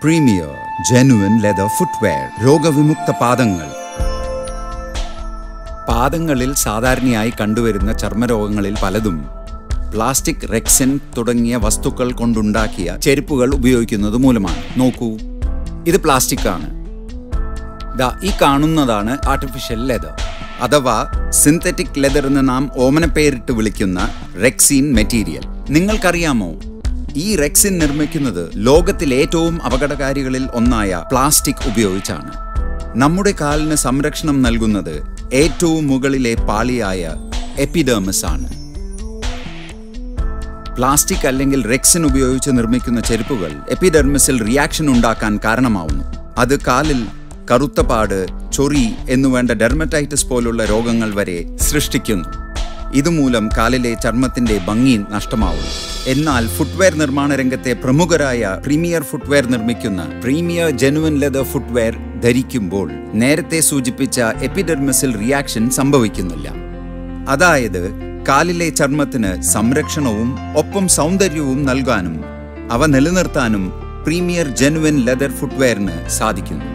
Premier Genuine Leather Footwear. രോഗവിമുക്ത പാദങ്ങൾ. പാദങ്ങളിൽ സാധാരണയായി കണ്ടുവരുന്ന ചർമ്മരോഗങ്ങളിൽ പലതും പ്ലാസ്റ്റിക്, റെക്സിൻ തുടങ്ങിയ വസ്തുക്കൾ കൊണ്ടുണ്ടാക്കിയ ചെരുപ്പുകൾ ഉപയോഗിക്കുന്നത് മൂലമാണ്. നോക്കൂ, ഇത് പ്ലാസ്റ്റിക് ആണ്. ഈ കാണുന്നതാണ് ആർട്ടിഫിഷ്യൽ ലെതർ അഥവാ സിന്തറ്റിക് ലെതർ എന്ന് നാം ഓമനപ്പേരിട്ട് വിളിക്കുന്ന റെക്സിൻ മെറ്റീരിയൽ. നിങ്ങൾക്കറിയാമോ, ഈ റെക്സിൻ നിർമ്മിക്കുന്നത് ലോകത്തിലെ ഏറ്റവും അപകടകാരികളിൽ ഒന്നായ പ്ലാസ്റ്റിക് ഉപയോഗിച്ചാണ്. നമ്മുടെ കാലിന് സംരക്ഷണം നൽകുന്നത് ഏറ്റവും മുകളിലെ പാളിയായ എപ്പിഡെർമിസ് ആണ്. പ്ലാസ്റ്റിക് അല്ലെങ്കിൽ റെക്സിൻ ഉപയോഗിച്ച് നിർമ്മിക്കുന്ന ചെരുപ്പുകൾ എപ്പിഡെർമിസിൽ റിയാക്ഷൻ ഉണ്ടാക്കാൻ കാരണമാവുന്നു. അത് കാലിൽ കറുത്ത പാട്, ചൊറി എന്നുവേണ്ട ഡെർമറ്റൈറ്റിസ് പോലുള്ള രോഗങ്ങൾ വരെ സൃഷ്ടിക്കുന്നു. ഇതുമൂലം കാലിലെ ചർമ്മത്തിന്റെ ഭംഗി നഷ്ടമാവുന്നു. എന്നാൽ ഫുട്വെയർ നിർമ്മാണ രംഗത്തെ പ്രമുഖരായ പ്രീമിയർ ഫുട്വെയർ നിർമ്മിക്കുന്ന പ്രീമിയർ ജെനുവിൻ ലെതർ ഫുട്വെയർ ധരിക്കുമ്പോൾ നേരത്തെ സൂചിപ്പിച്ച എപ്പിഡെർമിസിൽ റിയാക്ഷൻ സംഭവിക്കുന്നില്ല. അതായത് കാലിലെ ചർമ്മത്തിന് സംരക്ഷണവും ഒപ്പം സൗന്ദര്യവും നൽകാനും അവ നിലനിർത്താനും പ്രീമിയർ ജെനുവിൻ ലെതർ ഫുട്വെയറിന് സാധിക്കുന്നു.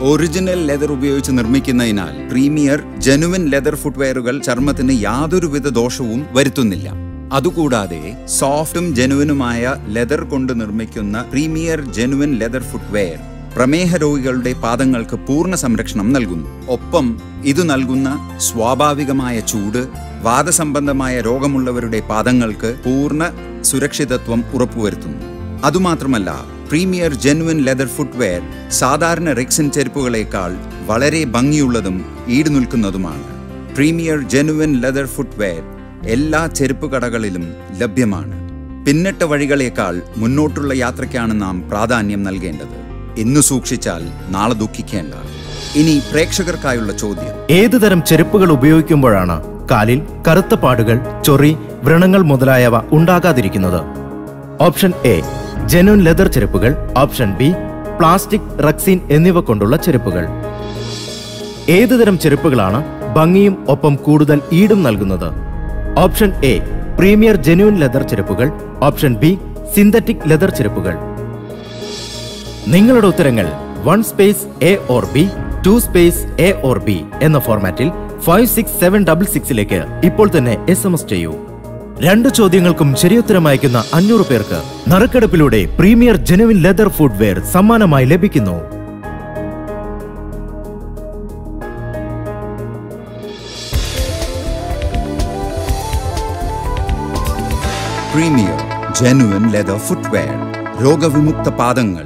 ഒറിജിനൽ ലെതർ ഉപയോഗിച്ച് നിർമ്മിക്കുന്നതിനാൽ പ്രീമിയർ ജെനുവിൻ ലെതർ ഫുട്വെയറുകൾ ചർമ്മത്തിന് യാതൊരുവിധ ദോഷവും വരുത്തുന്നില്ല. അതുകൂടാതെ സോഫ്റ്റും ജെനുവിനുമായ ലെതർ കൊണ്ട് നിർമ്മിക്കുന്ന പ്രീമിയർ ജെനുവിൻ ലെതർ ഫുട്വെയർ പ്രമേഹ രോഗികളുടെ പാദങ്ങൾക്ക് പൂർണ്ണ സംരക്ഷണം നൽകുന്നു. ഒപ്പം ഇത് നൽകുന്ന സ്വാഭാവികമായ ചൂട് വാതസംബന്ധമായ രോഗമുള്ളവരുടെ പാദങ്ങൾക്ക് പൂർണ്ണ സുരക്ഷിതത്വം ഉറപ്പുവരുത്തുന്നു. അതുമാത്രമല്ല, പ്രീമിയർ ജെനുവിൻ ലെതർ ഫുട്വെയർ സാധാരണ റെക്സിൻ ചെരുപ്പുകളേക്കാൾ വളരെ ഭംഗിയുള്ളതും ഈടുനിൽക്കുന്നതുമാണ്. പ്രീമിയർ ജെനുവിൻ ലെതർ ഫുട്വെയർ എല്ലാ ചെരുപ്പ് കടകളിലും ലഭ്യമാണ്. പിന്നിട്ട വഴികളേക്കാൾ മുന്നോട്ടുള്ള യാത്രയ്ക്കാണ് നാം പ്രാധാന്യം നൽകേണ്ടത്. ഇന്ന് സൂക്ഷിച്ചാൽ നാളെ ദുഃഖിക്കേണ്ട. ഇനി പ്രേക്ഷകർക്കായുള്ള ചോദ്യം: ഏതുതരം ചെരുപ്പുകൾ ഉപയോഗിക്കുമ്പോഴാണ് കാലിൽ കറുത്ത പാടുകൾ, ചൊറി, വ്രണങ്ങൾ മുതലായവ ഉണ്ടാകാതിരിക്കുന്നത്? ഓപ്ഷൻ എ ജെനുവിൻ ലെതർ ചെരുപ്പുകൾ. ഓപ്ഷൻ ബി പ്ലാസ്റ്റിക്, റെക്സിൻ എന്നിവ കൊണ്ടുള്ള ചെരുപ്പുകൾ. ഏതുതരം ചെരുപ്പുകളാണ് ഭംഗിയും ഒപ്പം കൂടുതൽ ഈടും നൽകുന്നത്? Option A premier genuine leather ചെരുപ്പുകൾ. ഓപ്ഷൻ ബി സിന്തറ്റിക് ലെതർ ചെരുപ്പുകൾ. നിങ്ങളുടെ ഉത്തരങ്ങൾ 1 space A or B, 2 space A or B എന്ന ഫോർമാറ്റിൽ 56766 ഇപ്പോൾ തന്നെ SMS ചെയ്യൂ. 2 ചോദ്യങ്ങൾക്കും ശരിയുത്തരം അയക്കുന്ന 500 പേർക്ക് നറുക്കെടുപ്പിലൂടെ പ്രീമിയർ ജെനുവിൻ ലെതർ ഫുട്വെയർ സമ്മാനമായി ലഭിക്കുന്നു. Premier genuine leather footwear. രോഗവിമുക്ത പാദങ്ങൾ.